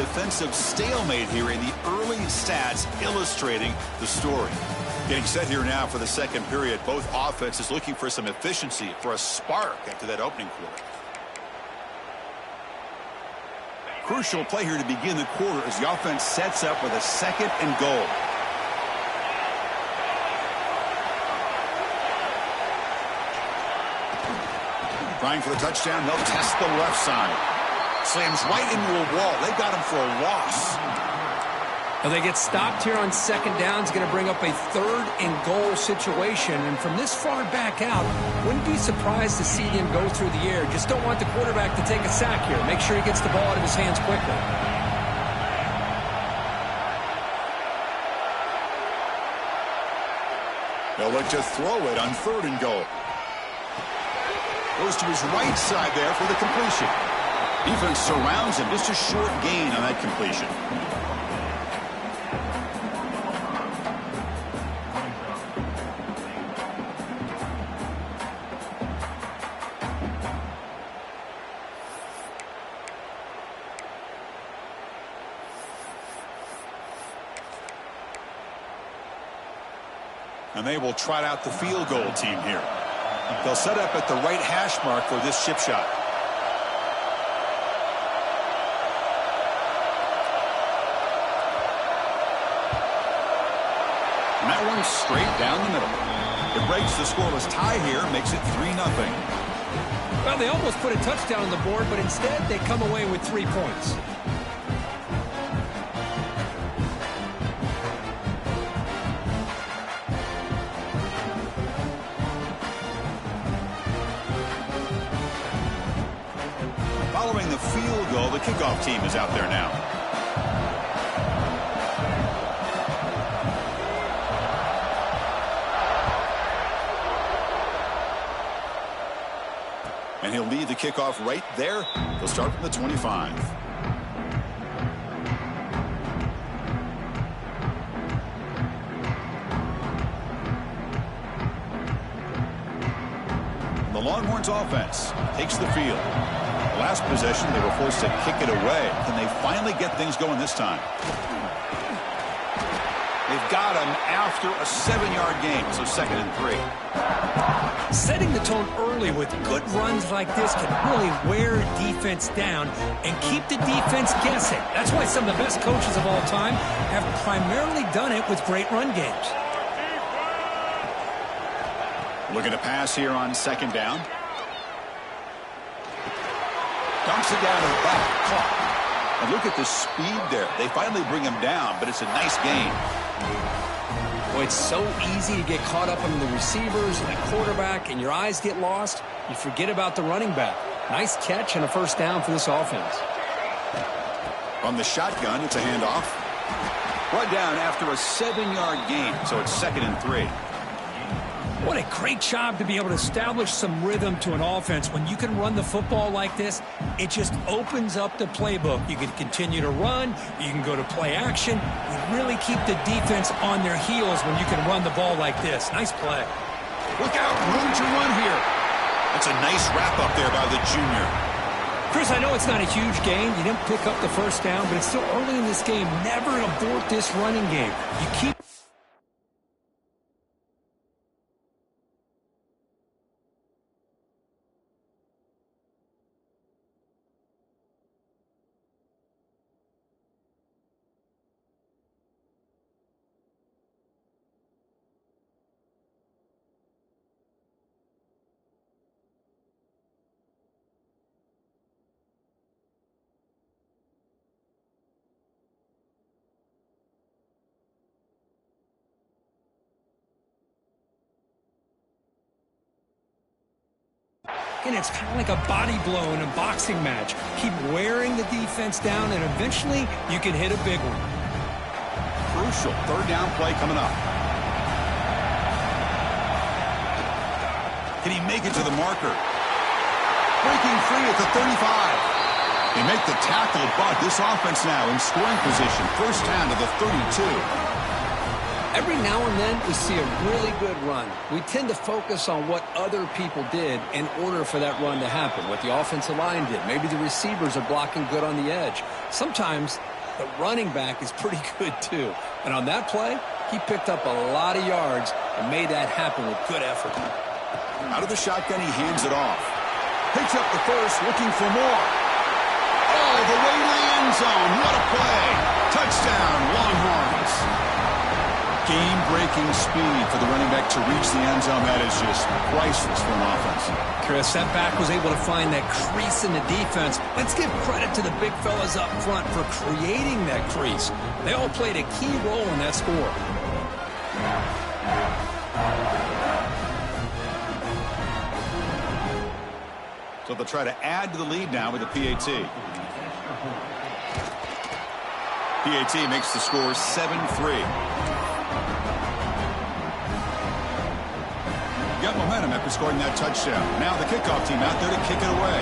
defensive stalemate here in the early stats illustrating the story. Getting set here now for the second period. Both offenses looking for some efficiency, for a spark after that opening quarter. Crucial play here to begin the quarter as the offense sets up with a 2nd and goal. Trying for the touchdown. They'll test the left side. Slams right into a wall. They got him for a loss. Well, they get stopped here on 2nd down. It's going to bring up a 3rd and goal situation. And from this far back out, wouldn't be surprised to see them go through the air. Just don't want the quarterback to take a sack here. Make sure he gets the ball out of his hands quickly. They'll look to throw it on 3rd and goal. Goes to his right side there for the completion. Defense surrounds him. Just a short gain on that completion. And they will trot out the field goal team here. They'll set up at the right hash mark for this chip shot. And that one straight down the middle. It breaks the scoreless tie here, makes it 3-0. Well, they almost put a touchdown on the board, but instead they come away with 3 points. Following the field goal, the kickoff team is out there now. And he'll lead the kickoff right there. They'll start from the 25. The Longhorns offense takes the field. Last possession, they were forced to kick it away. Can they finally get things going this time? They've got him after a 7-yard gain, so 2nd and 3. Setting the tone early with good runs like this can really wear defense down and keep the defense guessing. That's why some of the best coaches of all time have primarily done it with great run games. Looking to pass here on 2nd down. Dumps it down to the back. Caught. And look at the speed there. They finally bring him down, but it's a nice gain. Boy, it's so easy to get caught up on the receivers and the quarterback, and your eyes get lost. You forget about the running back. Nice catch and a 1st down for this offense. From the shotgun, it's a handoff. Brought down after a 7-yard gain, so it's 2nd and 3. What a great job to be able to establish some rhythm to an offense. When you can run the football like this, it just opens up the playbook. You can continue to run. You can go to play action. You really keep the defense on their heels when you can run the ball like this. Nice play. Look out, room to run here. That's a nice wrap up there by the junior. Chris, I know it's not a huge gain. You didn't pick up the 1st down, but it's still early in this game. Never abort this running game. You keep and it's kind of like a body blow in a boxing match. Keep wearing the defense down, and eventually you can hit a big one. Crucial 3rd down play coming up. Can he make it to the marker? Breaking free at the 35. They make the tackle, but this offense now in scoring position. 1st down to the 32. Every now and then, we see a really good run. We tend to focus on what other people did in order for that run to happen, what the offensive line did. Maybe the receivers are blocking good on the edge. Sometimes the running back is pretty good, too. And on that play, he picked up a lot of yards and made that happen with good effort. Out of the shotgun, he hands it off. Picks up the first, looking for more. All the way to the end zone. What a play. Touchdown, Longhorns. Game-breaking speed for the running back to reach the end zone. That is just priceless for an offense. Chris, that back was able to find that crease in the defense. Let's give credit to the big fellas up front for creating that crease. They all played a key role in that score. So they'll try to add to the lead now with a PAT. PAT makes the score 7-3. Got momentum after scoring that touchdown. Now the kickoff team out there to kick it away.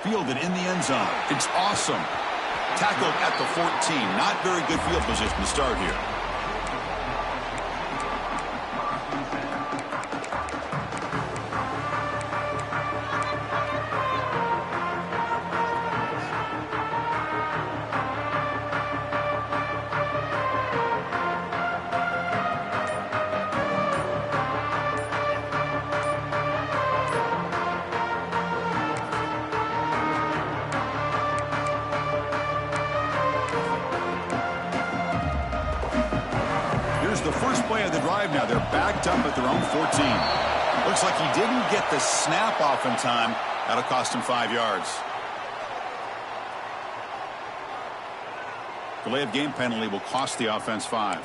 Fielded in the end zone. It's awesome. Tackled at the 14. Not very good field position to start here. The first play of the drive now. They're backed up at their own 14. Looks like he didn't get the snap off in time. That'll cost him 5 yards. Delay of game penalty will cost the offense 5.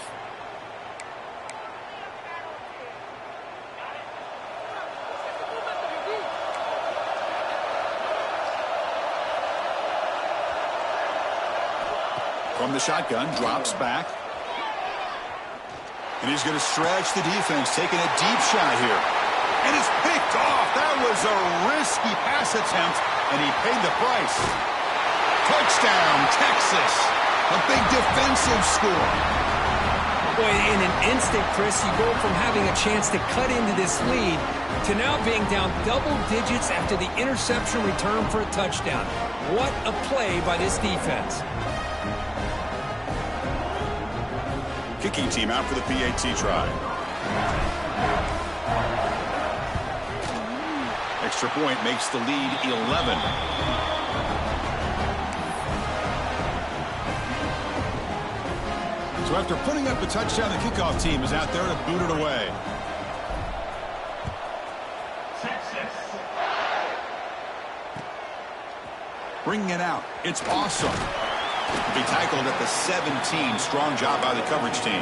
From the shotgun, drops back. And he's going to stretch the defense, taking a deep shot here. And it's picked off. That was a risky pass attempt, and he paid the price. Touchdown, Texas. A big defensive score. Boy, in an instant, Chris, you go from having a chance to cut into this lead to now being down double digits after the interception return for a touchdown. What a play by this defense. Kicking team out for the PAT try. Extra point makes the lead 11. So after putting up a touchdown, the kickoff team is out there to boot it away. Bringing it out. It's awesome. Be tackled at the 17. Strong job by the coverage team.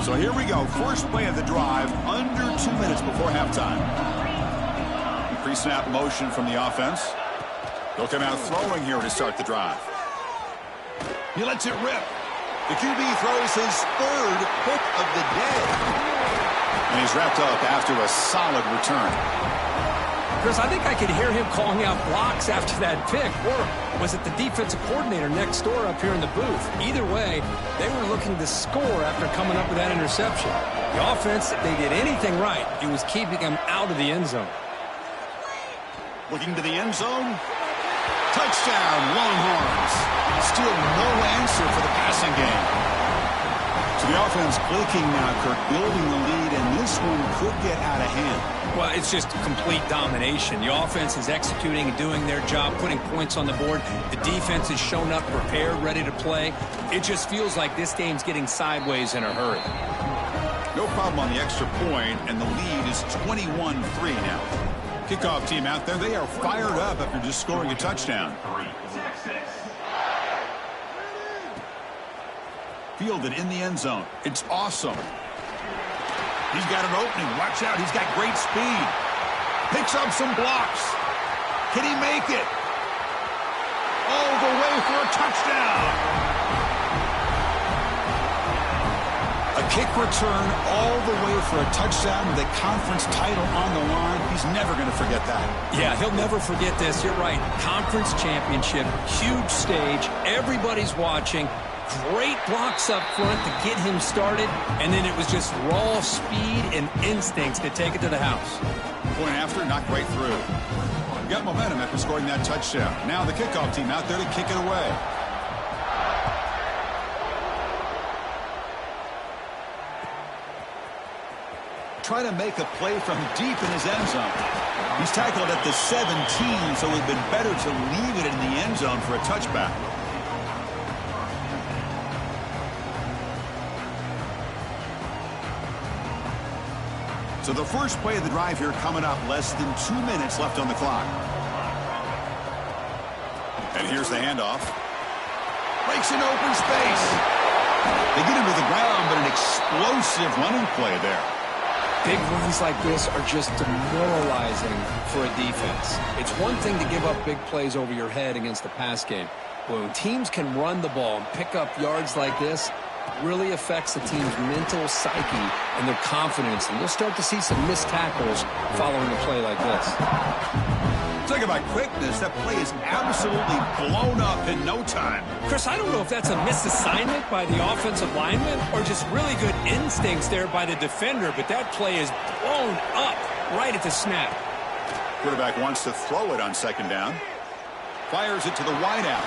So here we go. First play of the drive, under 2 minutes before halftime. Pre-snap motion from the offense. They'll come out throwing here to start the drive. He lets it rip. The QB throws his third pick of the day. And he's wrapped up after a solid return. Chris, I think I could hear him calling out blocks after that pick. Or was it the defensive coordinator next door up here in the booth? Either way, they were looking to score after coming up with that interception. The offense, if they did anything right, it was keeping them out of the end zone. Looking to the end zone. Touchdown, Longhorns. Still no answer for the passing game. So the offense clicking now, Kirk, building the lead, and this one could get out of hand. Well, it's just complete domination. The offense is executing and doing their job, putting points on the board. The defense has shown up prepared, ready to play. It just feels like this game's getting sideways in a hurry. No problem on the extra point, and the lead is 21-3 now. Kickoff team out there, they are fired up after just scoring a touchdown. Fielded in the end zone. It's awesome. He's got an opening. Watch out. He's got great speed. Picks up some blocks. Can he make it? all the way for a touchdown. A kick return all the way for a touchdown with a conference title on the line. He's never going to forget that. Yeah, he'll never forget this. You're right. Conference championship, huge stage. Everybody's watching. Great blocks up front to get him started. And then it was just raw speed and instincts to take it to the house. Point after, knocked right through. Got momentum after scoring that touchdown. Now the kickoff team out there to kick it away. Trying to make a play from deep in his end zone. He's tackled at the 17, so it would have been better to leave it in the end zone for a touchback. So the first play of the drive here coming up, less than 2 minutes left on the clock. And here's the handoff. Breaks in open space. They get him to the ground, but an explosive running play there. Big runs like this are just demoralizing for a defense. It's one thing to give up big plays over your head against the pass game. But when teams can run the ball and pick up yards like this, it really affects the team's mental psyche and their confidence. And you'll start to see some missed tackles following a play like this. Talk about quickness. That play is absolutely blown up in no time. Chris, I don't know if that's a misassignment by the offensive lineman or just really good instincts there by the defender, but that play is blown up right at the snap. Quarterback wants to throw it on second down. Fires it to the wideout.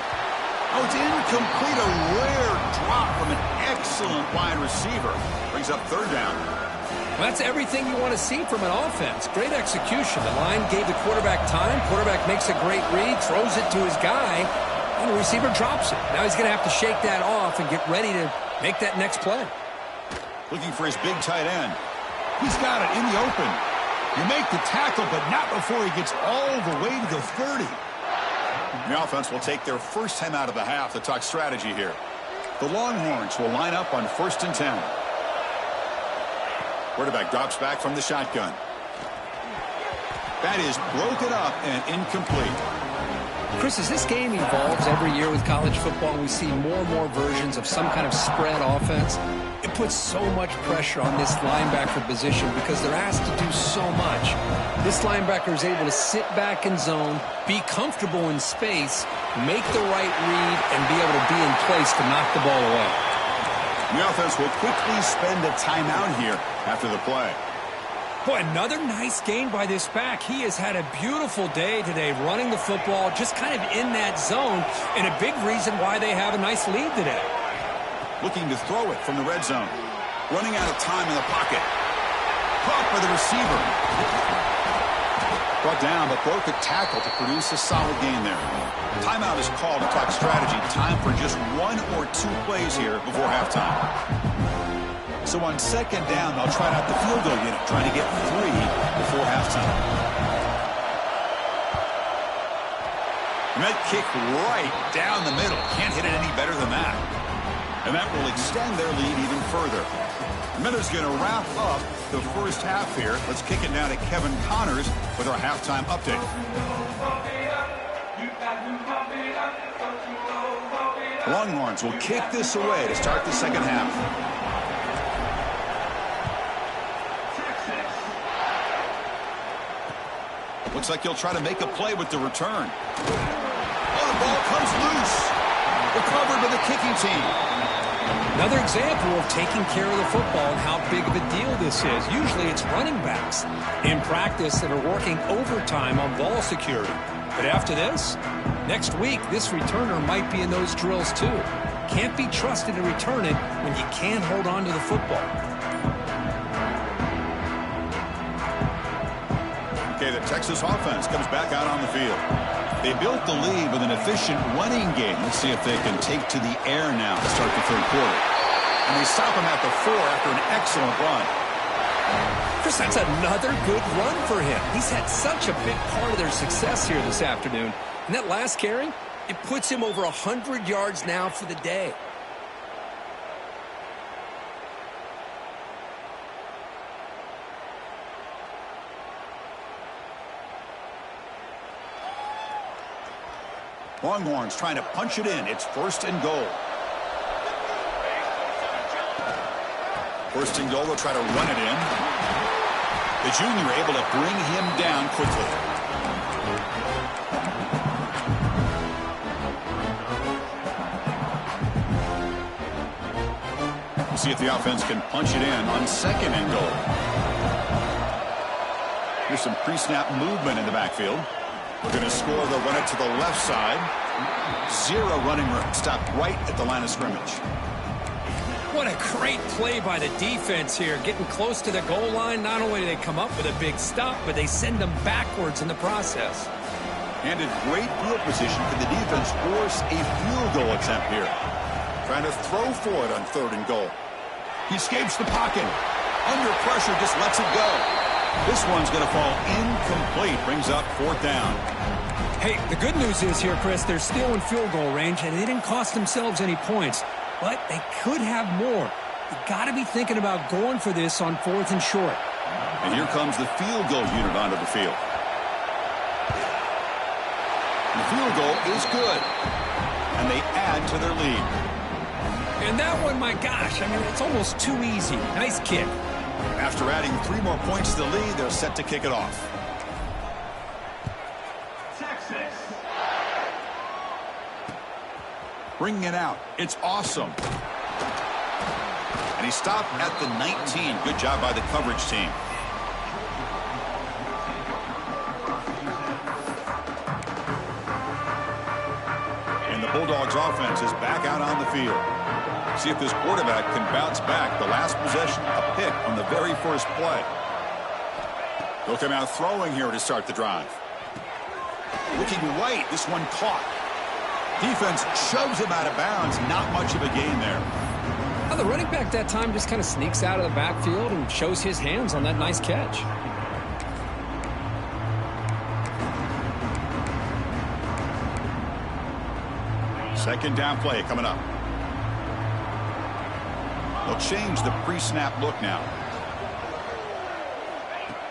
Oh, it's incomplete. A rare drop from an excellent wide receiver. Brings up third down. Well, that's everything you want to see from an offense. Great execution. The line gave the quarterback time. Quarterback makes a great read, throws it to his guy, and the receiver drops it. Now he's going to have to shake that off and get ready to make that next play. Looking for his big tight end. He's got it in the open. You make the tackle, but not before he gets all the way to the 30. The offense will take their first time out of the half to talk strategy here. The Longhorns will line up on 1st and 10. Quarterback drops back from the shotgun. That is broken up and incomplete. Chris, as this game evolves every year with college football, we see more and more versions of some kind of spread offense. It puts so much pressure on this linebacker position because they're asked to do so much. This linebacker is able to sit back in zone, be comfortable in space, make the right read, and be able to be in place to knock the ball away. The offense will quickly spend a timeout here after the play. Boy, another nice gain by this back. He has had a beautiful day today running the football, just kind of in that zone, and a big reason why they have a nice lead today. Looking to throw it from the red zone. Running out of time in the pocket. Caught by the receiver. Brought down, but broke a tackle to produce a solid gain there. Timeout is called to talk strategy. Time for just 1 or 2 plays here before halftime. So on second down, they'll try out the field goal unit, trying to get 3 before halftime. And that kick right down the middle. Can't hit it any better than that. And that will extend their lead even further. Miller's going to wrap up the first half here. Let's kick it now to Kevin Connors with our halftime update. Longhorns will kick this away to start the second half. Looks like he'll try to make a play with the return. Oh, the ball comes loose. Recovered by the kicking team. Another example of taking care of the football and how big of a deal this is. Usually it's running backs in practice that are working overtime on ball security. But after this, next week, this returner might be in those drills too. Can't be trusted to return it when you can't hold on to the football. Okay, the Texas offense comes back out on the field. They built the lead with an efficient running game. Let's see if they can take to the air now to start the third quarter. And they stop him at the 4 after an excellent run. Chris, that's another good run for him. He's had such a big part of their success here this afternoon. And that last carry, it puts him over 100 yards now for the day. Longhorns trying to punch it in. It's 1st and goal. 1st and goal, they'll try to run it in. The junior able to bring him down quickly. We'll see if the offense can punch it in on 2nd and goal. Here's some pre-snap movement in the backfield. We're going to score. They'll run it to the left side. 0 running room. Stopped right at the line of scrimmage. What a great play by the defense here. Getting close to the goal line. Not only do they come up with a big stop, but they send them backwards in the process. And in great field position, can the defense force a field goal attempt here? Trying to throw for it on 3rd and goal. He escapes the pocket. Under pressure, just lets it go. This one's going to fall incomplete. Brings up 4th down. Hey, the good news is here, Chris, they're still in field goal range, and they didn't cost themselves any points. But they could have more. You got to be thinking about going for this on 4th and short. And here comes the field goal unit onto the field. The field goal is good. And they add to their lead. And that one, my gosh, I mean, it's almost too easy. Nice kick. After adding 3 more points to the lead, they're set to kick it off. Texas. Bringing it out. It's awesome. And he stopped at the 19. Good job by the coverage team. And the Bulldogs offense is back out on the field. See if this quarterback can bounce back. The last possession, a pick on the very first play. They'll come out throwing here to start the drive. Looking right, this one caught. Defense shoves him out of bounds. Not much of a gain there. Well, the running back that time just kind of sneaks out of the backfield and shows his hands on that nice catch. Second down play coming up. They'll change the pre-snap look now.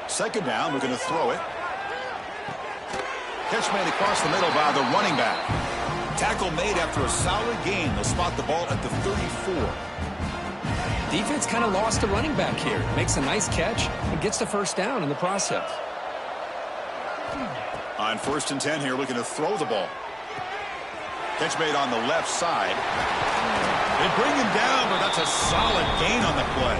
2nd down, we're going to throw it. Catch made across the middle by the running back. Tackle made after a solid gain. They'll spot the ball at the 34. Defense kind of lost the running back here. Makes a nice catch and gets the 1st down in the process. On 1st and 10 here, looking to throw the ball. Catch made on the left side. They bring him down, but that's a solid gain on the play.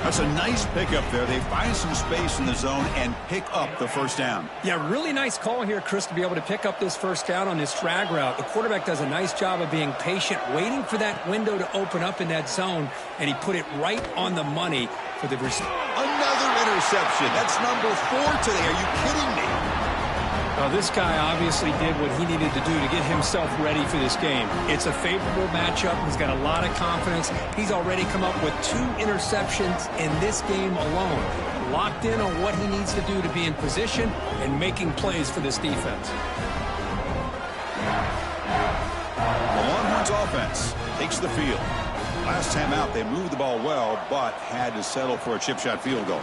That's a nice pickup there. They find some space in the zone and pick up the 1st down. Yeah, really nice call here, Chris, to be able to pick up this 1st down on this drag route. The quarterback does a nice job of being patient, waiting for that window to open up in that zone, and he put it right on the money for the receiver. Another interception. That's number 4 today. Are you kidding me? Well, this guy obviously did what he needed to do to get himself ready for this game. It's a favorable matchup. He's got a lot of confidence. He's already come up with 2 interceptions in this game alone. Locked in on what he needs to do to be in position and making plays for this defense. The Longhorns offense takes the field. Last time out, they moved the ball well, but had to settle for a chip shot field goal.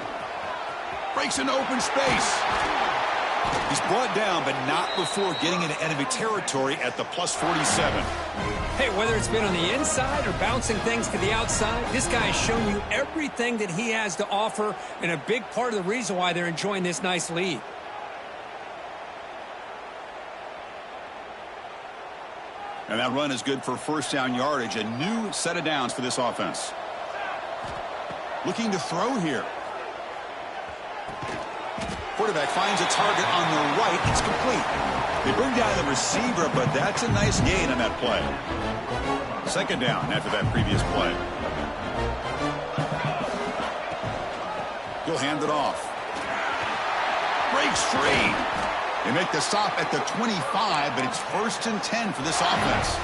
Breaks into open space. He's brought down, but not before getting into enemy territory at the +47. Hey, whether it's been on the inside or bouncing things to the outside, this guy has shown you everything that he has to offer, and a big part of the reason why they're enjoying this nice lead. And that run is good for 1st down yardage, a new set of downs for this offense. Looking to throw here. Quarterback finds a target on the right. It's complete. They bring down the receiver, but that's a nice gain on that play. 2nd down after that previous play. He'll hand it off. Breaks free. They make the stop at the 25, but it's 1st and 10 for this offense.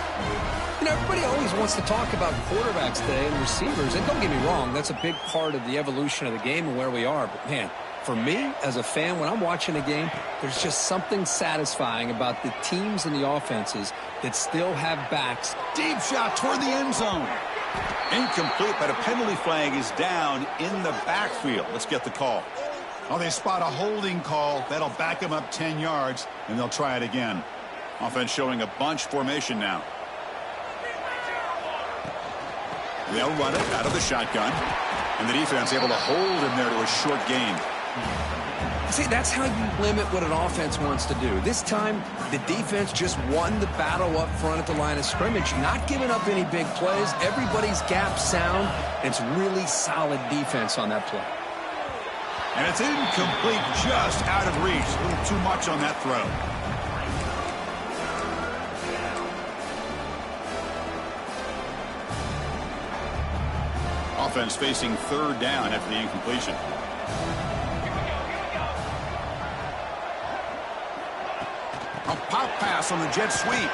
You know, everybody always wants to talk about quarterbacks today and receivers, and don't get me wrong, that's a big part of the evolution of the game and where we are, but man, for me, as a fan, when I'm watching a game, there's just something satisfying about the teams and the offenses that still have backs. Deep shot toward the end zone. Incomplete, but a penalty flag is down in the backfield. Let's get the call. Oh, they spot a holding call. That'll back them up 10 yards, and they'll try it again. Offense showing a bunch formation now. They'll run it out of the shotgun. And the defense able to hold him there to a short gain. See, that's how you limit what an offense wants to do. This time, the defense just won the battle up front at the line of scrimmage, not giving up any big plays. Everybody's gap sound. It's really solid defense on that play. And it's incomplete, just out of reach. A little too much on that throw. Offense facing third down after the incompletion. A pop pass on the jet sweep.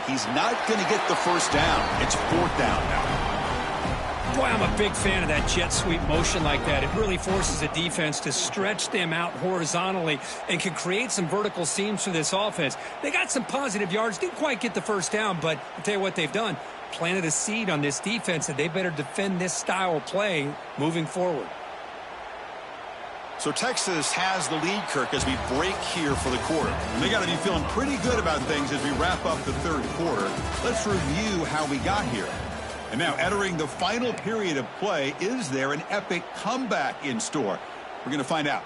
He's not going to get the first down. It's fourth down now. Boy, I'm a big fan of that jet sweep motion like that. It really forces a defense to stretch them out horizontally and can create some vertical seams for this offense. They got some positive yards. Didn't quite get the first down, but I'll tell you what they've done. Planted a seed on this defense, and they better defend this style of play moving forward. So Texas has the lead, Kirk, as we break here for the quarter. And they got to be feeling pretty good about things as we wrap up the third quarter. Let's review how we got here. And now entering the final period of play, is there an epic comeback in store? We're going to find out.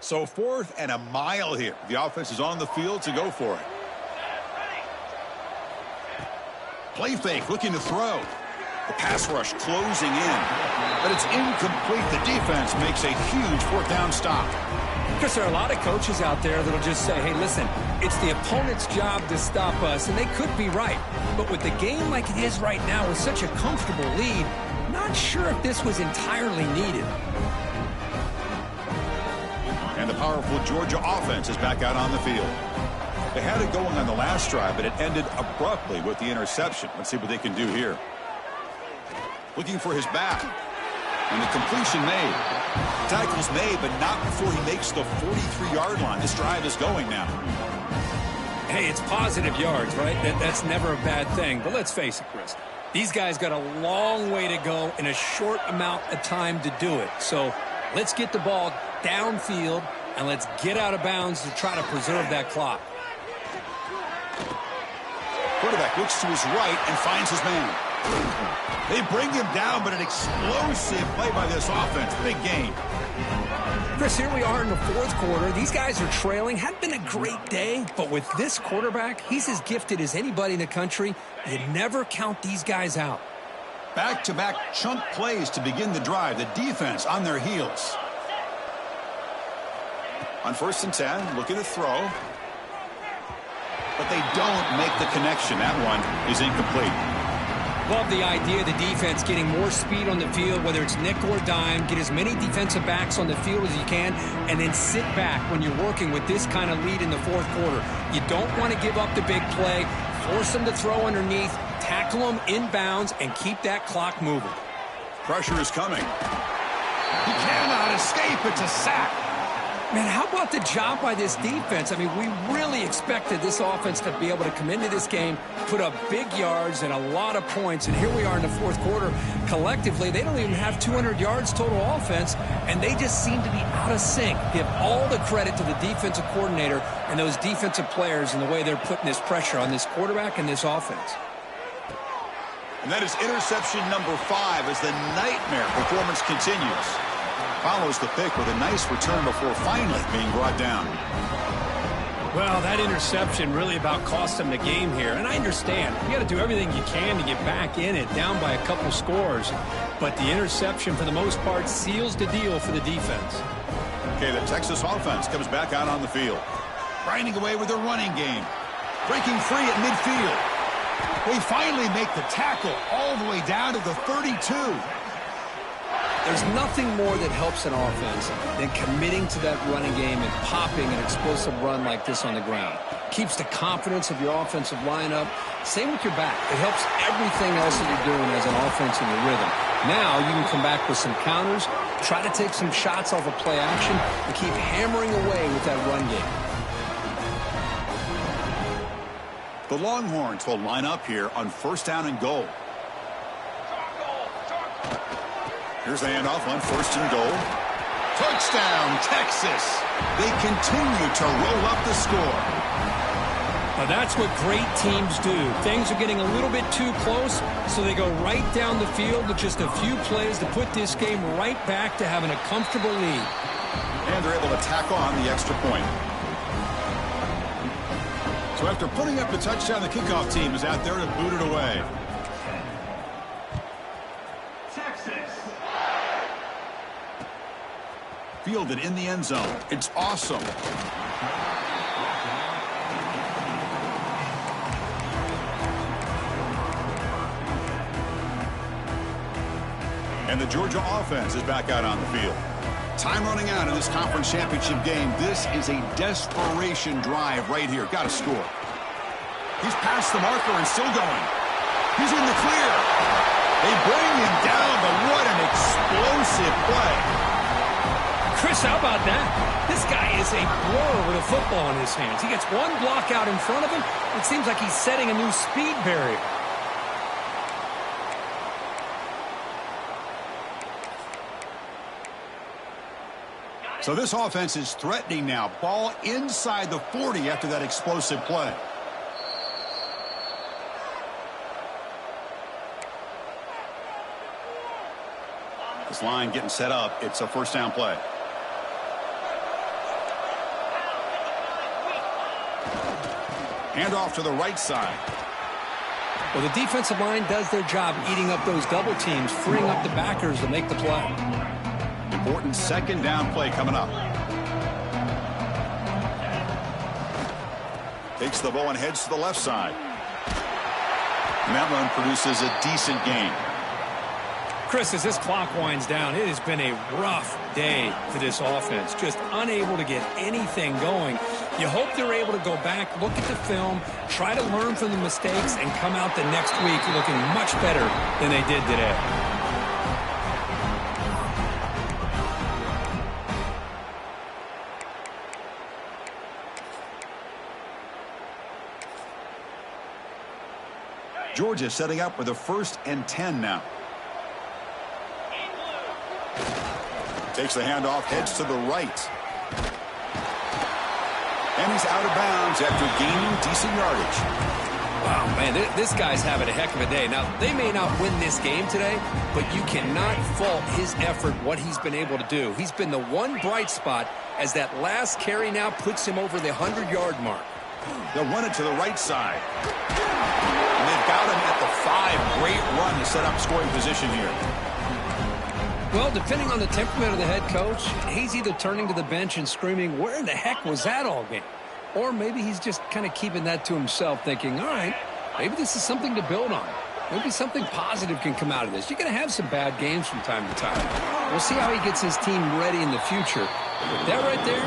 So 4th and a mile here. The offense is on the field to go for it. Play fake, looking to throw. The pass rush closing in. But it's incomplete. The defense makes a huge 4th down stop. Because there are a lot of coaches out there that'll just say, hey, listen, it's the opponent's job to stop us, and they could be right. But with the game like it is right now with such a comfortable lead, not sure if this was entirely needed. And the powerful Georgia offense is back out on the field. They had it going on the last drive, but it ended abruptly with the interception. Let's see what they can do here. Looking for his back. And the completion made. Tackle's made, but not before he makes the 43-yard line. This drive is going now. Hey, it's positive yards, right? That's never a bad thing. But let's face it, Chris. These guys got a long way to go in a short amount of time to do it. So let's get the ball downfield, and let's get out of bounds to try to preserve that clock. Quarterback looks to his right and finds his man. They bring him down, but an explosive play by this offense. Big gain. Chris, here we are in the 4th quarter. These guys are trailing. Hadn't been a great day, but with this quarterback, he's as gifted as anybody in the country. You never count these guys out. Back-to-back chunk plays to begin the drive. The defense on their heels. On 1st and 10, looking to throw. But they don't make the connection. That one is incomplete. love the idea of the defense getting more speed on the field, whether it's nickel or dime, get as many defensive backs on the field as you can, and then sit back when you're working with this kind of lead in the fourth quarter. You don't want to give up the big play, force them to throw underneath, tackle them inbounds, and keep that clock moving. Pressure is coming. He cannot escape. It's a sack. Man, how about the job by this defense? I mean, we really expected this offense to be able to come into this game, put up big yards and a lot of points, and here we are in the fourth quarter. Collectively, they don't even have 200 yards total offense, and they just seem to be out of sync. Give all the credit to the defensive coordinator and those defensive players and the way they're putting this pressure on this quarterback and this offense. And that is interception number 5 as the nightmare performance continues. Follows the pick with a nice return before finally being brought down. Well, that interception really about cost them the game here. And I understand. You got to do everything you can to get back in it, down by a couple scores. But the interception, for the most part, seals the deal for the defense. Okay, the Texas offense comes back out on the field. Grinding away with their running game. Breaking free at midfield. They finally make the tackle all the way down to the 32. There's nothing more that helps an offense than committing to that running game and popping an explosive run like this on the ground. Keeps the confidence of your offensive lineup. Same with your back. It helps everything else that you're doing as an offense in your rhythm. Now you can come back with some counters, try to take some shots off of play action, and keep hammering away with that run game. The Longhorns will line up here on first down and goal. Here's the handoff on first and goal. Touchdown, Texas. They continue to roll up the score. Now that's what great teams do. Things are getting a little bit too close, so they go right down the field with just a few plays to put this game right back to having a comfortable lead. And they're able to tack on the extra point. So after putting up the touchdown, the kickoff team is out there to boot it away. Fielded in the end zone. It's awesome. And the Georgia offense is back out on the field. Time running out in this conference championship game. This is a desperation drive right here. Got to score. He's past the marker and still going. He's in the clear. They bring him down, but what an explosive play. Chris, how about that? This guy is a blur with a football in his hands. He gets one block out in front of him. It seems like he's setting a new speed barrier. So this offense is threatening now. Ball inside the 40 after that explosive play. This line getting set up. It's a first down play. Hand off to the right side. Well, the defensive line does their job eating up those double teams, freeing up the backers to make the play. Important second down play coming up. Takes the ball and heads to the left side. And that run produces a decent gain. Chris, as this clock winds down, it has been a rough day for this offense. Just unable to get anything going. You hope they're able to go back, look at the film, try to learn from the mistakes, and come out the next week looking much better than they did today. Georgia setting up with a 1st and 10 now. Takes the handoff, heads to the right. And he's out of bounds after gaining decent yardage. Wow, man, this guy's having a heck of a day. Now, they may not win this game today, but you cannot fault his effort, what he's been able to do. He's been the one bright spot as that last carry now puts him over the 100-yard mark. They'll run it to the right side. And they've got him at the 5. Great run to set up scoring position here. Well, depending on the temperament of the head coach, he's either turning to the bench and screaming, where in the heck was that all game? Or maybe he's just kind of keeping that to himself, thinking, all right, maybe this is something to build on. maybe something positive can come out of this. You're going to have some bad games from time to time. We'll see how he gets his team ready in the future. But that right there,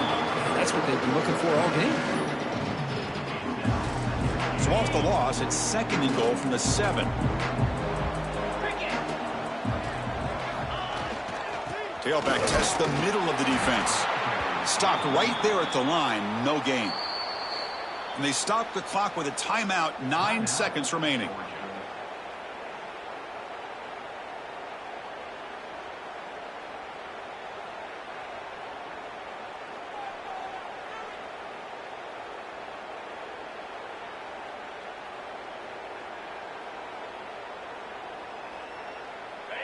that's what they've been looking for all game. So off the loss, it's 2nd and goal from the 7. Tailback tests the middle of the defense. Stopped right there at the line, no gain. And they stop the clock with a timeout, 9 seconds remaining.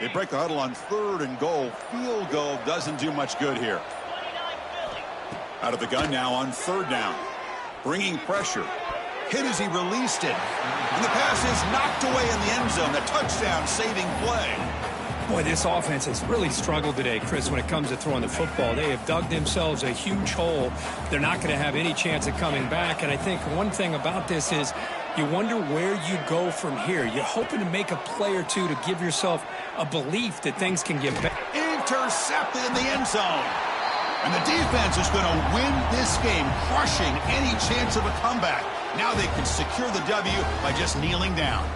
They break the huddle on 3rd and goal. Field goal doesn't do much good here. Out of the gun now on 3rd down. Bringing pressure. Hit as he released it. And the pass is knocked away in the end zone. A touchdown-saving play. Boy, this offense has really struggled today, Chris, when it comes to throwing the football. They have dug themselves a huge hole. They're not going to have any chance of coming back. And I think one thing about this is you wonder where you go from here. You're hoping to make a play or two to give yourself a belief that things can get better. Intercepted in the end zone. And the defense is going to win this game, crushing any chance of a comeback. Now they can secure the W by just kneeling down.